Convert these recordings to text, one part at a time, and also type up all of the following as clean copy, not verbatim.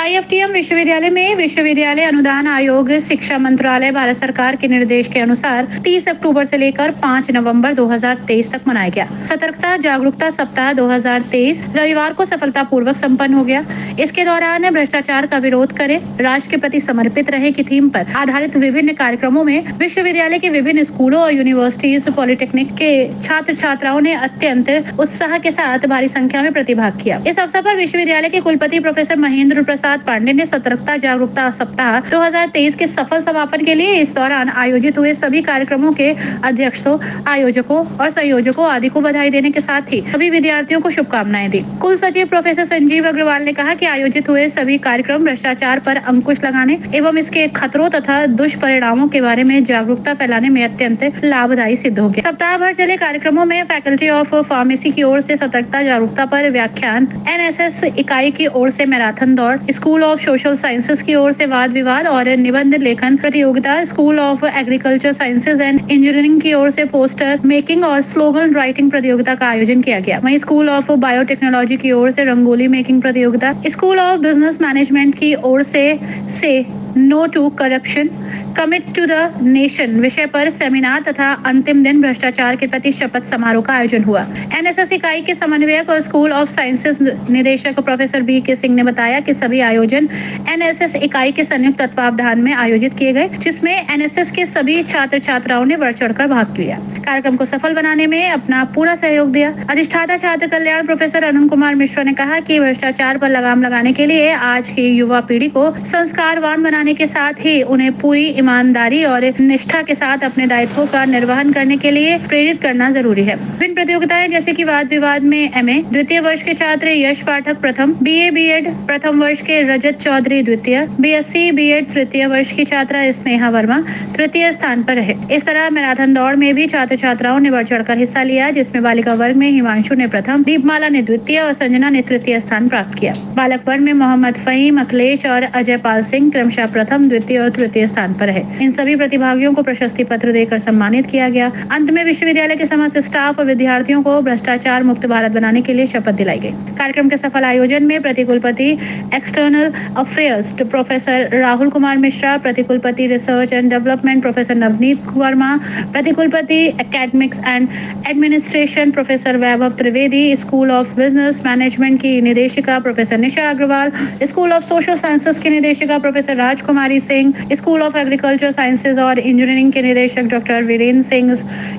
IFTM विश्वविद्यालय में विश्वविद्यालय अनुदान आयोग शिक्षा मंत्रालय भारत सरकार के निर्देश के अनुसार 30 अक्टूबर से लेकर 5 नवंबर 2023 तक मनाया गया। सतर्कता जागरूकता सप्ताह 2023 रविवार को सफलतापूर्वक संपन्न हो गया। इसके दौरान भ्रष्टाचार का विरोध करें, राष्ट्र के प्रति समर्पित रहे की थीम पर आधारित विभिन्न कार्यक्रमों में विश्वविद्यालय के विभिन्न स्कूलों और यूनिवर्सिटीज पॉलिटेक्निक के छात्र छात्राओं ने अत्यंत उत्साह के साथ भारी संख्या में प्रतिभाग किया। इस अवसर पर विश्वविद्यालय के कुलपति प्रोफेसर महेंद्र प्रसाद पांडे ने सतर्कता जागरूकता सप्ताह 2023 के सफल समापन के लिए इस दौरान आयोजित हुए सभी कार्यक्रमों के अध्यक्षों, आयोजकों और संयोजकों आदि को बधाई देने के साथ ही सभी विद्यार्थियों को शुभकामनाएं दी। कुल सचिव प्रोफेसर संजीव अग्रवाल ने कहा कि आयोजित हुए सभी कार्यक्रम भ्रष्टाचार पर अंकुश लगाने एवं इसके खतरों तथा दुष्परिणामों के बारे में जागरूकता फैलाने में अत्यंत लाभदायी सिद्ध होंगे। सप्ताह भर चले कार्यक्रमों में फैकल्टी ऑफ फार्मेसी की ओर से सतर्कता जागरूकता पर व्याख्यान, NSS इकाई की ओर से मैराथन दौड़, स्कूल ऑफ सोशल साइंसेज की ओर से वाद विवाद और निबंध लेखन प्रतियोगिता, school of agriculture sciences and engineering की ओर से पोस्टर मेकिंग और स्लोगन राइटिंग प्रतियोगिता का आयोजन किया गया। वहीं स्कूल ऑफ बायोटेक्नोलॉजी की ओर से रंगोली मेकिंग प्रतियोगिता, स्कूल ऑफ बिजनेस मैनेजमेंट की ओर से no to corruption commit to the nation विषय पर सेमिनार तथा अंतिम दिन भ्रष्टाचार के प्रति शपथ समारोह का आयोजन हुआ। NSS इकाई के समन्वयक और स्कूल ऑफ साइंसेज निदेशक प्रोफेसर BK सिंह ने बताया कि सभी आयोजन NSS इकाई के संयुक्त तत्वावधान में आयोजित किए गए, जिसमें NSS के सभी छात्र छात्राओं ने बढ़ चढ़कर भाग लिया। कार्यक्रम को सफल बनाने में अपना पूरा सहयोग दिया। अधिष्ठाता छात्र कल्याण प्रोफेसर अरुण कुमार मिश्रा ने कहा कि भ्रष्टाचार पर लगाम लगाने के लिए आज की युवा पीढ़ी को संस्कारवान बनाने के साथ ही उन्हें पूरी ईमानदारी और निष्ठा के साथ अपने दायित्वों का निर्वहन करने के लिए प्रेरित करना जरूरी है। विभिन्न प्रतियोगिताएं जैसे कि वाद विवाद में MA द्वितीय वर्ष के छात्र यश पाठक प्रथम, BA BEd प्रथम वर्ष के रजत चौधरी द्वितीय, BSc BEd तृतीय वर्ष की छात्रा स्नेहा वर्मा तृतीय स्थान पर रहे। इस तरह मैराथन दौड़ में भी छात्र छात्राओं ने बढ़ चढ़कर हिस्सा लिया, जिसमें बालिका वर्ग में हिमांशु ने प्रथम, दीपमाला ने द्वितीय और संजना ने तृतीय स्थान प्राप्त किया। बालक वर्ग में मोहम्मद फहीम, अखिलेश और अजय पाल सिंह क्रमशः प्रथम, द्वितीय और तृतीय स्थान पर रहे। इन सभी प्रतिभागियों को प्रशस्ति पत्र देकर सम्मानित किया गया। अंत में विश्वविद्यालय के समस्त स्टाफ और विद्यार्थियों को भ्रष्टाचार मुक्त भारत बनाने के लिए शपथ दिलाई गई। कार्यक्रम के सफल आयोजन में प्रतिकुलपति external affairs professor Rahul Kumar Mishra, प्रतिकुलपति research and development professor Navneet Verma, प्रतिकुलपति academics and administration professor Vaibhav Trivedi, school of business management की निदेशिका professor Nisha Agarwal, school of social sciences की निदेशिका professor Rajkumari Singh, school of agriculture sciences और इंजीनियरिंग के निदेशक doctor Virendra Singh,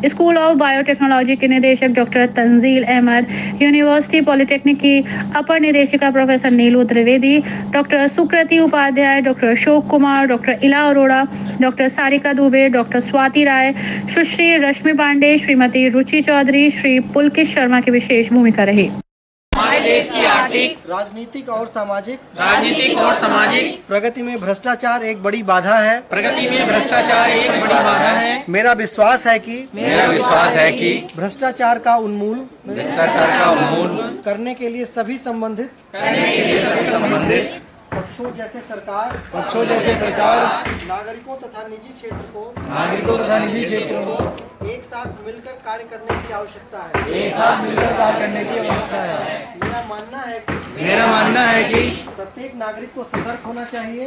school of biotechnology के निदेशक doctor Tanzeel Ahmed, university polytechnic की अपर निदेशिका प्रोफेसर नीलू त्रिवेदी, डॉक्टर सुकृति उपाध्याय, डॉक्टर अशोक कुमार, डॉक्टर इला अरोड़ा, डॉक्टर सारिका दुबे, डॉक्टर स्वाति राय, सुश्री रश्मि पांडे, श्रीमती रुचि चौधरी, श्री पुलकित शर्मा की विशेष भूमिका रही। हमारे देश की आर्थिक, राजनीतिक और सामाजिक प्रगति में भ्रष्टाचार एक बड़ी बाधा है। मेरा विश्वास है कि भ्रष्टाचार का उन्मूलन करने के लिए सभी संबंधित पक्षों जैसे सरकार, नागरिकों तथा निजी क्षेत्रों को एक साथ मिलकर कार्य करने की आवश्यकता है। मेरा मानना है कि प्रत्येक नागरिक को सतर्क होना चाहिए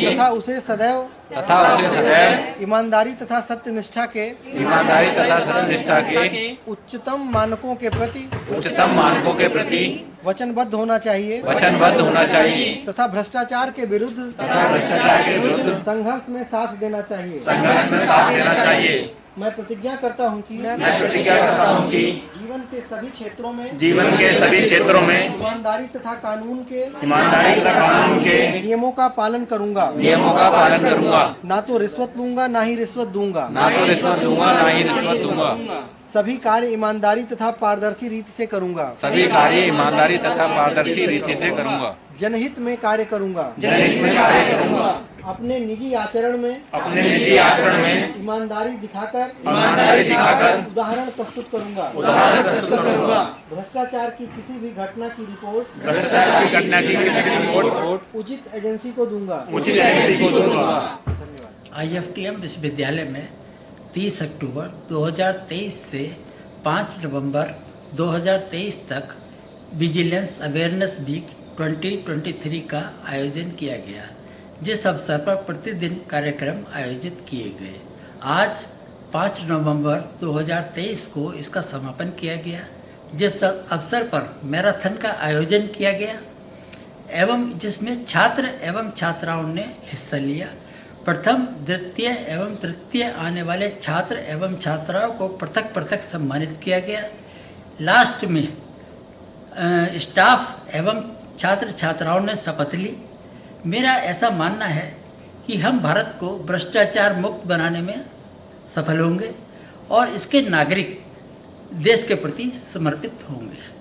तथा उसे सदैव ईमानदारी तथा सत्यनिष्ठा के उच्चतम मानकों के प्रति वचनबद्ध होना चाहिए तथा भ्रष्टाचार के विरुद्ध संघर्ष में साथ देना चाहिए। मैं प्रतिज्ञा करता हूँ कि जीवन के सभी क्षेत्रों में ईमानदारी तथा कानून के नियमों का पालन करूँगा। ना तो रिश्वत लूंगा, ना ही रिश्वत दूंगा। सभी कार्य ईमानदारी तथा पारदर्शी रीति से करूँगा। जनहित में कार्य करूँगा। अपने निजी आचरण में ईमानदारी दिखाकर उदाहरण प्रस्तुत करूँगा। भ्रष्टाचार की किसी भी घटना की रिपोर्ट उचित एजेंसी को दूंगा। IFTM विश्वविद्यालय में 30 अक्टूबर 2023 से 5 नवंबर 2023 तक विजिलेंस अवेयरनेस वीक 2023 का आयोजन किया गया, जिस अवसर पर प्रतिदिन कार्यक्रम आयोजित किए गए। आज 5 नवंबर 2023 को इसका समापन किया गया, जिस अवसर पर मैराथन का आयोजन किया गया एवं जिसमें छात्र एवं छात्राओं ने हिस्सा लिया। प्रथम, द्वितीय एवं तृतीय आने वाले छात्र एवं छात्राओं को पृथक पृथक सम्मानित किया गया। लास्ट में स्टाफ एवं छात्र छात्राओं ने शपथ ली। मेरा ऐसा मानना है कि हम भारत को भ्रष्टाचार मुक्त बनाने में सफल होंगे और इसके नागरिक देश के प्रति समर्पित होंगे।